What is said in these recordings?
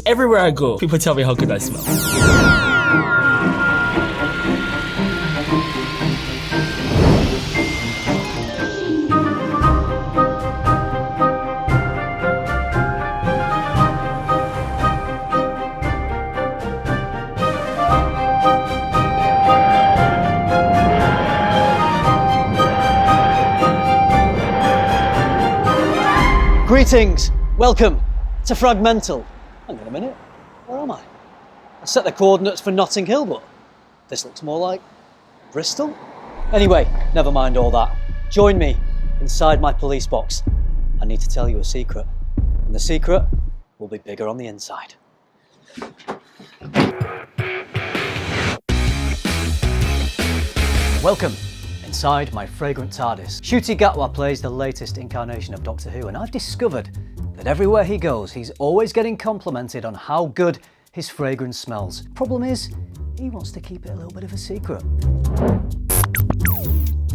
Everywhere I go, people tell me how good I smell. Greetings, welcome to FRAG-MENTAL. Hang on a minute, where am I? I set the coordinates for Notting Hill, but this looks more like Bristol. Anyway, never mind all that. Join me inside my police box. I need to tell you a secret, and the secret will be bigger on the inside. Welcome inside my fragrant TARDIS. Ncuti Gatwa plays the latest incarnation of Doctor Who, and I've discovered that everywhere he goes, he's always getting complimented on how good his fragrance smells. Problem is, he wants to keep it a little bit of a secret.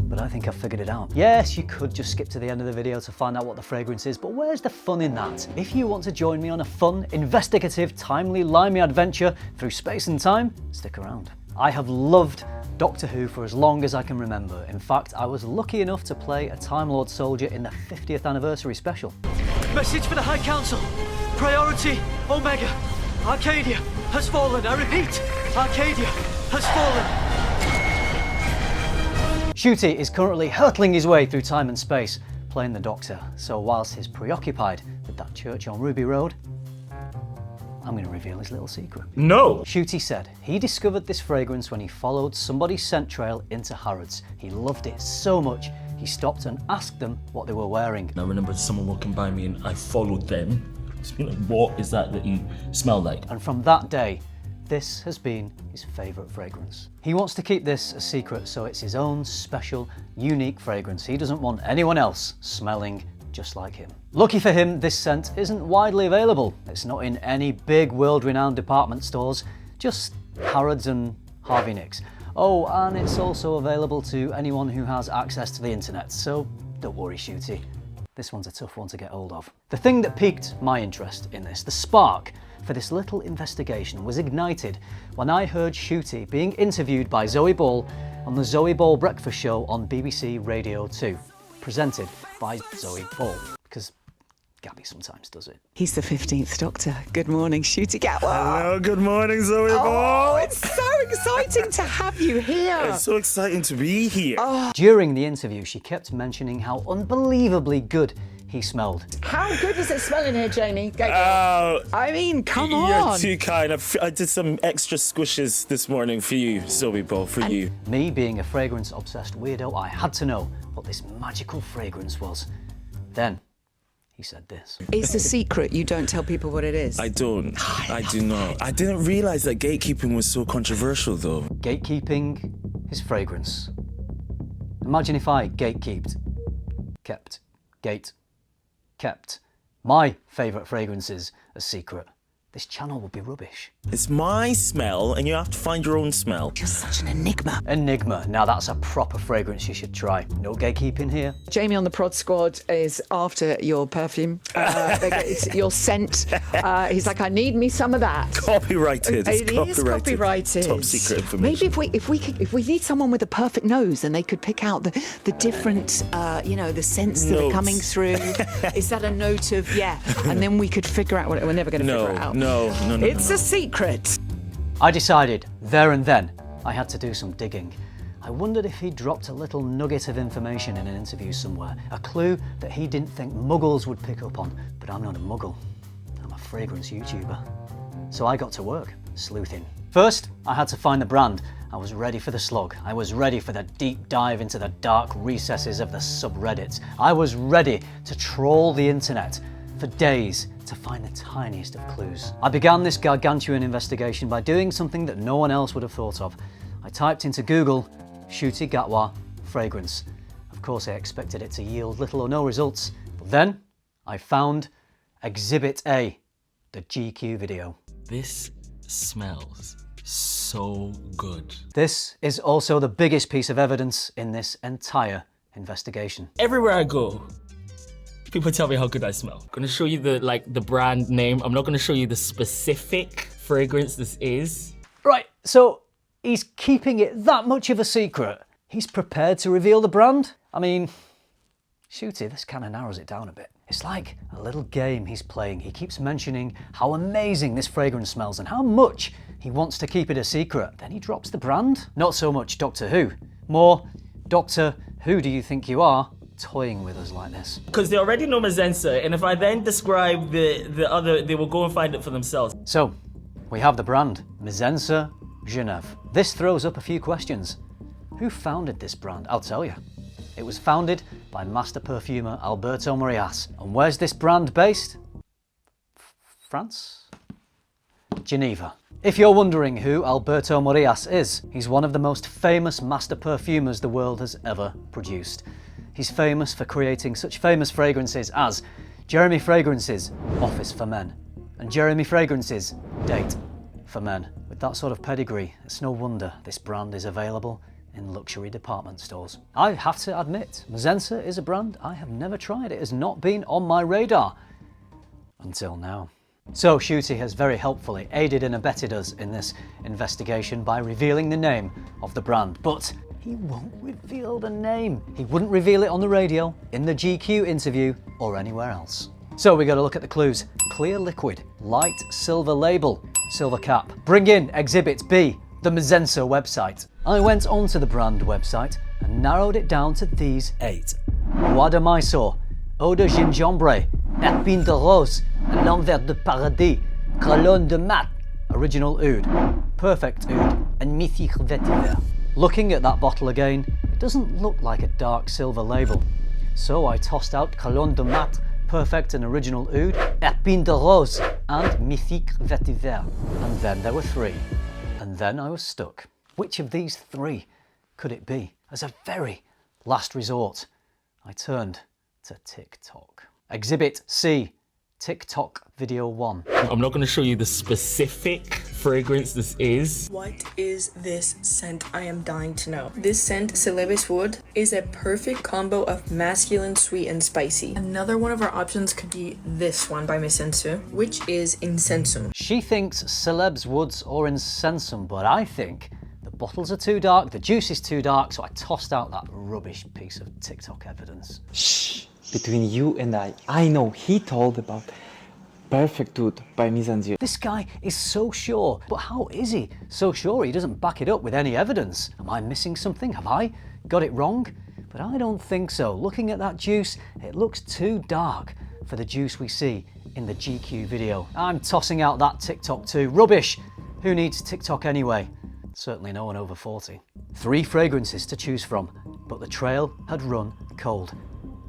But I think I've figured it out. Yes, you could just skip to the end of the video to find out what the fragrance is, but where's the fun in that? If you want to join me on a fun, investigative, timely, limey adventure through space and time, stick around. I have loved Doctor Who for as long as I can remember. In fact, I was lucky enough to play a Time Lord soldier in the 50th anniversary special. Message for the High Council. Priority Omega. Arcadia has fallen. I repeat, Arcadia has fallen. Ncuti is currently hurtling his way through time and space, playing the Doctor. So whilst he's preoccupied with that church on Ruby Road, I'm going to reveal his little secret. No! Ncuti said he discovered this fragrance when he followed somebody's scent trail into Harrods. He loved it so much, he stopped and asked them what they were wearing. I remember someone walking by me and I followed them. Just being like, what is that you smell like? And from that day, this has been his favourite fragrance. He wants to keep this a secret, so it's his own special, unique fragrance. He doesn't want anyone else smelling just like him. Lucky for him, this scent isn't widely available. It's not in any big world-renowned department stores, just Harrods and Harvey Nicks. Oh, and it's also available to anyone who has access to the internet, so don't worry, Ncuti. This one's a tough one to get hold of. The thing that piqued my interest in this, the spark for this little investigation, was ignited when I heard Ncuti being interviewed by Zoe Ball on the Zoe Ball Breakfast Show on BBC Radio 2. Presented by Zoe Ball, because Gabby sometimes does it. He's the 15th Doctor. Good morning, Ncuti Gatwa. Hello, good morning, Zoe Ball. Oh, it's so exciting to have you here. It's so exciting to be here. During the interview, she kept mentioning how unbelievably good he smelled. How good does it smell in here, Jamie? Go. I mean, come You're on. too kind. I did some extra squishes this morning for you, Zoe Ball, for you. Me being a fragrance-obsessed weirdo, I had to know what this magical fragrance was. Then, he said this. It's a secret. You don't tell people what it is. I don't. I do not. I didn't realise that gatekeeping was so controversial, though. Gatekeeping his fragrance. Imagine if I gatekept, kept my favourite fragrances a secret. This channel would be rubbish. It's my smell, and you have to find your own smell. You're such an enigma. Enigma. Now that's a proper fragrance you should try. No gatekeeping here. Jamie on the Prod Squad is after your perfume, it's your scent. He's like, I need me some of that. Copyrighted. It's It is copyrighted. Top secret information. Maybe if we need someone with a perfect nose and they could pick out the different, the scents that are coming through. Is that a note of and then we could figure out what we're never going to figure it out. No. It's a secret. I decided there and then I had to do some digging. I wondered if he dropped a little nugget of information in an interview somewhere, a clue that he didn't think muggles would pick up on. But I'm not a muggle, I'm a fragrance YouTuber. So I got to work, sleuthing. First, I had to find the brand. I was ready for the slog. I was ready for the deep dive into the dark recesses of the subreddits. I was ready to trawl the internet for days to find the tiniest of clues. I began this gargantuan investigation by doing something that no one else would have thought of. I typed into Google, Ncuti Gatwa fragrance. Of course I expected it to yield little or no results, but then I found Exhibit A, the GQ video. This smells so good. This is also the biggest piece of evidence in this entire investigation. Everywhere I go, People tell me how good I smell. I'm gonna show you the brand name. I'm not gonna show you the specific fragrance this is. Right, so he's keeping it that much of a secret. He's prepared to reveal the brand? I mean, Ncuti, this kind of narrows it down a bit. It's like a little game he's playing. He keeps mentioning how amazing this fragrance smells and how much he wants to keep it a secret. Then he drops the brand? Not so much Doctor Who. More, Doctor, who do you think you are, toying with us like this? Because they already know Mezensa, and if I then describe the other, they will go and find it for themselves. So, we have the brand, Mezensa Genève. This throws up a few questions. Who founded this brand? I'll tell you. It was founded by master perfumer Alberto Morillas. And where's this brand based? France? Geneva. If you're wondering who Alberto Morillas is, he's one of the most famous master perfumers the world has ever produced. He's famous for creating such famous fragrances as Jeremy Fragrance's Office for Men and Jeremy Fragrance's Date for Men. With that sort of pedigree, it's no wonder this brand is available in luxury department stores. I have to admit, Mezensa is a brand I have never tried. It has not been on my radar until now. So Ncuti has very helpfully aided and abetted us in this investigation by revealing the name of the brand, but he won't reveal the name. He wouldn't reveal it on the radio, in the GQ interview, or anywhere else. So we got to look at the clues. Clear liquid, light silver label, silver cap. Bring in Exhibit B, the Mezensa website. I went onto the brand website and narrowed it down to these 8. Bois de Mysore, Eau de Gingembre, Épine de Rose, L'Envers de Paradis, Cologne de Mat, Original Oud, Perfect Oud, and Mythique Vetiver. Looking at that bottle again, it doesn't look like a dark silver label. So I tossed out Cologne de Mat, Perfect and Original Oud, Épine de Rose, and Mythique Vetiver. And then there were 3. And then I was stuck. Which of these 3 could it be? As a very last resort, I turned to TikTok. Exhibit C, TikTok video 1. I'm not gonna show you the specific fragrance this is. What is this scent? I am dying to know. This scent, Celebes Wood, is a perfect combo of masculine, sweet, and spicy. Another one of our options could be this one by Mezensa, which is Incensum. She thinks Celebs Woods or Incensum, but I think the bottles are too dark, the juice is too dark, so I tossed out that rubbish piece of TikTok evidence. Shh! Between you and I know he told about Perfect Oud by Mezensa. This guy is so sure, but how is he so sure he doesn't back it up with any evidence? Am I missing something? Have I got it wrong? But I don't think so. Looking at that juice, it looks too dark for the juice we see in the GQ video. I'm tossing out that TikTok too. Rubbish! Who needs TikTok anyway? Certainly no one over 40. 3 fragrances to choose from, but the trail had run cold.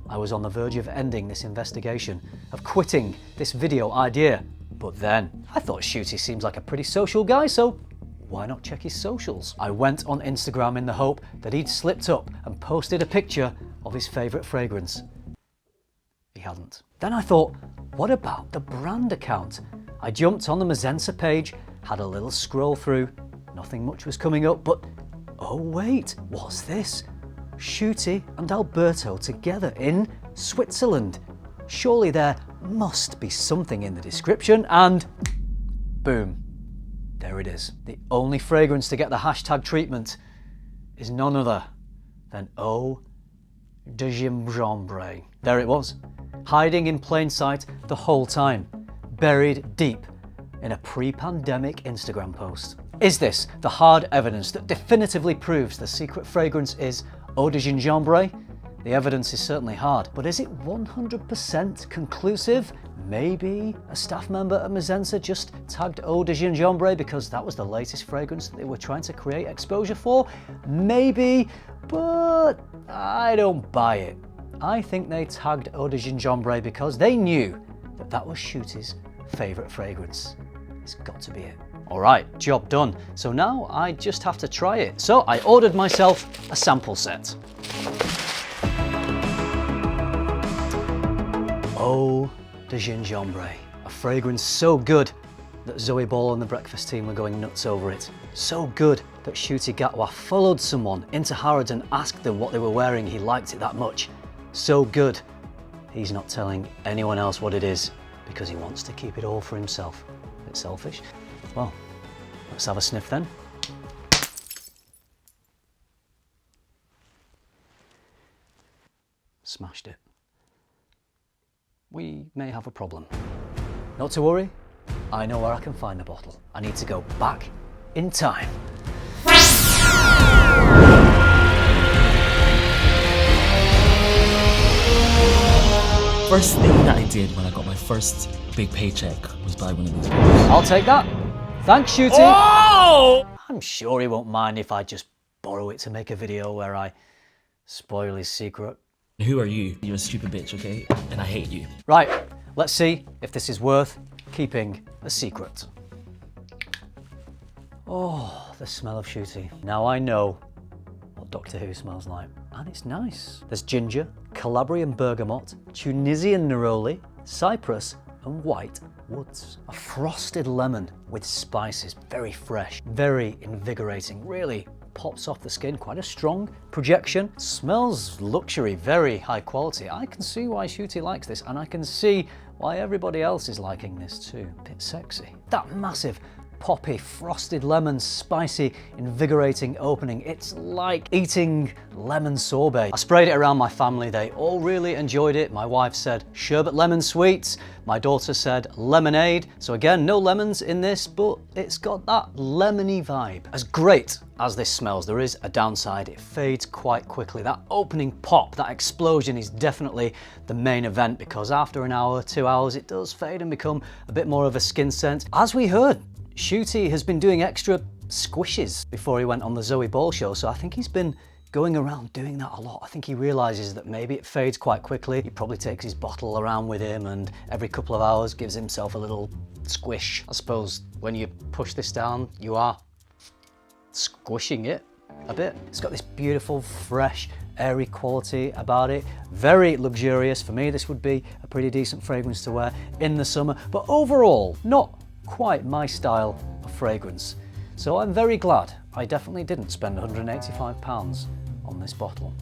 I was on the verge of ending this investigation, of quitting this video idea. But then, I thought Ncuti seems like a pretty social guy, so why not check his socials? I went on Instagram in the hope that he'd slipped up and posted a picture of his favourite fragrance. He hadn't. Then I thought, what about the brand account? I jumped on the Mezensa page, had a little scroll through, nothing much was coming up, but oh wait, what's this? Ncuti and Alberto together in Switzerland. Surely there must be something in the description, and boom, there it is. The only fragrance to get the hashtag treatment is none other than Eau de Gingembre. There it was, hiding in plain sight the whole time, buried deep in a pre-pandemic Instagram post. Is this the hard evidence that definitively proves the secret fragrance is Eau de Gingembre? The evidence is certainly hard, but is it 100% conclusive? Maybe a staff member at Mezensa just tagged Eau de Gingembre because that was the latest fragrance that they were trying to create exposure for? Maybe, but I don't buy it. I think they tagged Eau de Gingembre because they knew that that was Ncuti's favourite fragrance. It's got to be it. Alright, job done. So now I just have to try it. So I ordered myself a sample set. Eau de Gingembre, a fragrance so good that Zoe Ball and the breakfast team were going nuts over it. So good that Ncuti Gatwa followed someone into Harrods and asked them what they were wearing. He liked it that much. So good, he's not telling anyone else what it is because he wants to keep it all for himself. A bit selfish. Well, let's have a sniff then. Smashed it. We may have a problem. Not to worry, I know where I can find the bottle. I need to go back in time. First thing that I did when I got my first big paycheck was buy one of these bottles. I'll take that. Thanks, Ncuti. Oh! I'm sure he won't mind if I just borrow it to make a video where I spoil his secret. Who are you? You're a stupid bitch, okay? And I hate you. Right, let's see if this is worth keeping a secret. Oh, the smell of Ncuti. Now I know what Doctor Who smells like. And it's nice. There's ginger, Calabrian bergamot, Tunisian neroli, cypress, and white woods. A frosted lemon with spices, very fresh, very invigorating, really pops off the skin, quite a strong projection. Smells luxury, very high quality. I can see why Ncuti likes this, and I can see why everybody else is liking this too. A bit sexy. That massive poppy, frosted lemon, spicy, invigorating opening. It's like eating lemon sorbet. I sprayed it around my family. They all really enjoyed it. My wife said sherbet lemon sweets. My daughter said lemonade. So again, no lemons in this, but it's got that lemony vibe. As great as this smells, there is a downside. It fades quite quickly. That opening pop, that explosion is definitely the main event, because after an hour, 2 hours, it does fade and become a bit more of a skin scent. As we heard, Ncuti has been doing extra squishes before he went on the Zoe Ball show, so I think he's been going around doing that a lot. I think he realises that maybe it fades quite quickly. He probably takes his bottle around with him and every couple of hours gives himself a little squish. I suppose when you push this down, you are squishing it a bit. It's got this beautiful, fresh, airy quality about it. Very luxurious. For me, this would be a pretty decent fragrance to wear in the summer, but overall, not quite my style of fragrance. So I'm very glad I definitely didn't spend £185 on this bottle.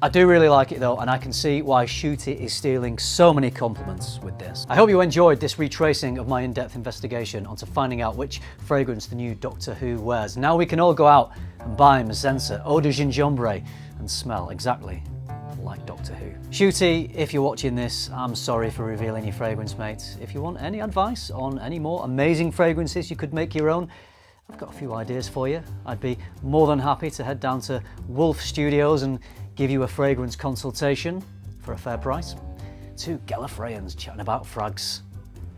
I do really like it though, and I can see why Ncuti is stealing so many compliments with this. I hope you enjoyed this retracing of my in-depth investigation onto finding out which fragrance the new Doctor Who wears. Now we can all go out and buy Mezensa Eau de Gingembre and smell exactly like Doctor Who. Ncuti, if you're watching this, I'm sorry for revealing your fragrance, mate. If you want any advice on any more amazing fragrances you could make your own, I've got a few ideas for you. I'd be more than happy to head down to Wolf Studios and give you a fragrance consultation for a fair price. Two Gallifreyans chatting about frags.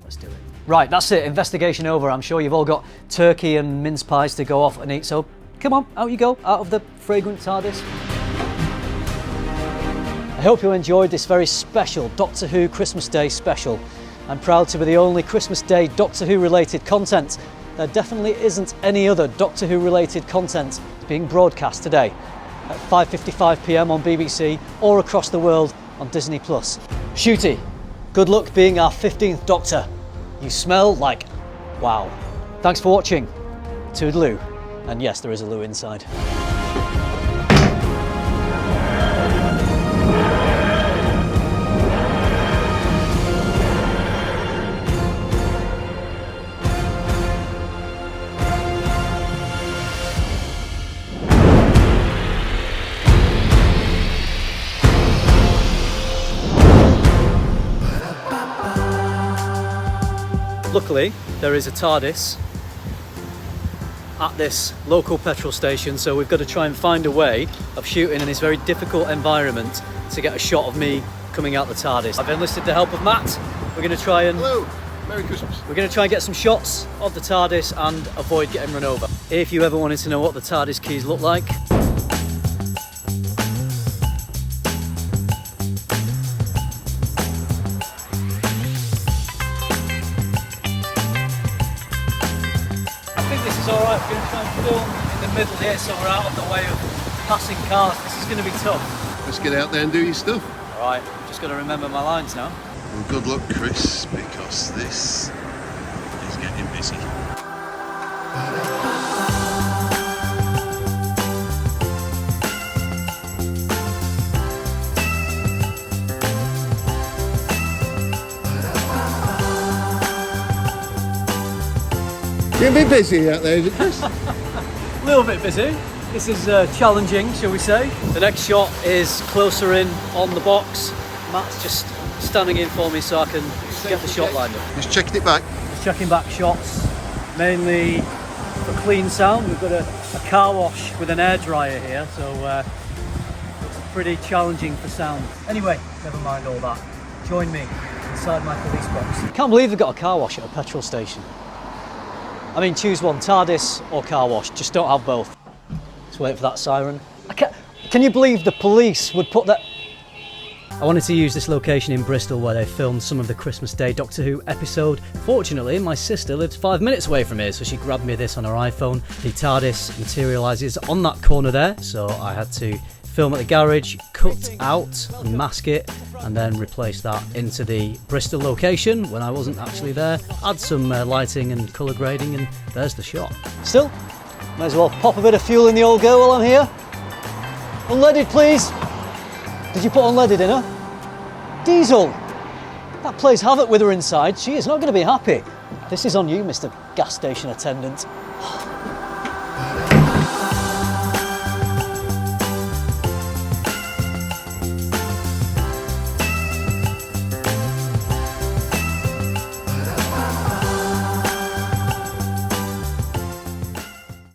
Let's do it. Right, that's it. Investigation over. I'm sure you've all got turkey and mince pies to go off and eat, so come on, out you go, out of the fragrant TARDIS. I hope you enjoyed this very special Doctor Who Christmas Day special. I'm proud to be the only Christmas Day Doctor Who related content. There definitely isn't any other Doctor Who related content being broadcast today at 5:55 PM on BBC or across the world on Disney+. Ncuti, good luck being our 15th Doctor. You smell like wow. Thanks for watching. Toodaloo. And yes, there is a loo inside. Luckily, there is a TARDIS at this local petrol station, so we've got to try and find a way of shooting in this very difficult environment to get a shot of me coming out the TARDIS. I've enlisted the help of Matt. We're going to try and Merry Christmas. We're going to try and get some shots of the TARDIS and avoid getting run over. If you ever wanted to know what the TARDIS keys look like, alright, we're going to try and film in the middle here so we're out of the way of passing cars. This is going to be tough. Let's get out there and do your stuff. Alright, just got to remember my lines now. Well, good luck, Chris, because this is getting busy. You'll be busy out there, is it, Chris? A little bit busy. This is challenging, shall we say. The next shot is closer in on the box. Matt's just standing in for me so I can get the shot lined up. Just checking it back. Just checking back shots, mainly for clean sound. We've got a car wash with an air dryer here, so it's pretty challenging for sound. Anyway, never mind all that. Join me inside my police box. Can't believe they've got a car wash at a petrol station. I mean, choose one, TARDIS or car wash, just don't have both. Let's wait for that siren. Can you believe the police would put that... I wanted to use this location in Bristol where they filmed some of the Christmas Day Doctor Who episode. Fortunately, my sister lives 5 minutes away from here, so she grabbed me this on her iPhone. The TARDIS materialises on that corner there, so I had to film at the garage, cut out and mask it, and then replace that into the Bristol location when I wasn't actually there. Add some lighting and colour grading, and there's the shot. Still, might as well pop a bit of fuel in the old girl while I'm here. Unleaded, please. Did you put unleaded in her? Diesel. That plays havoc with her inside. She is not going to be happy. This is on you, Mr. Gas Station Attendant.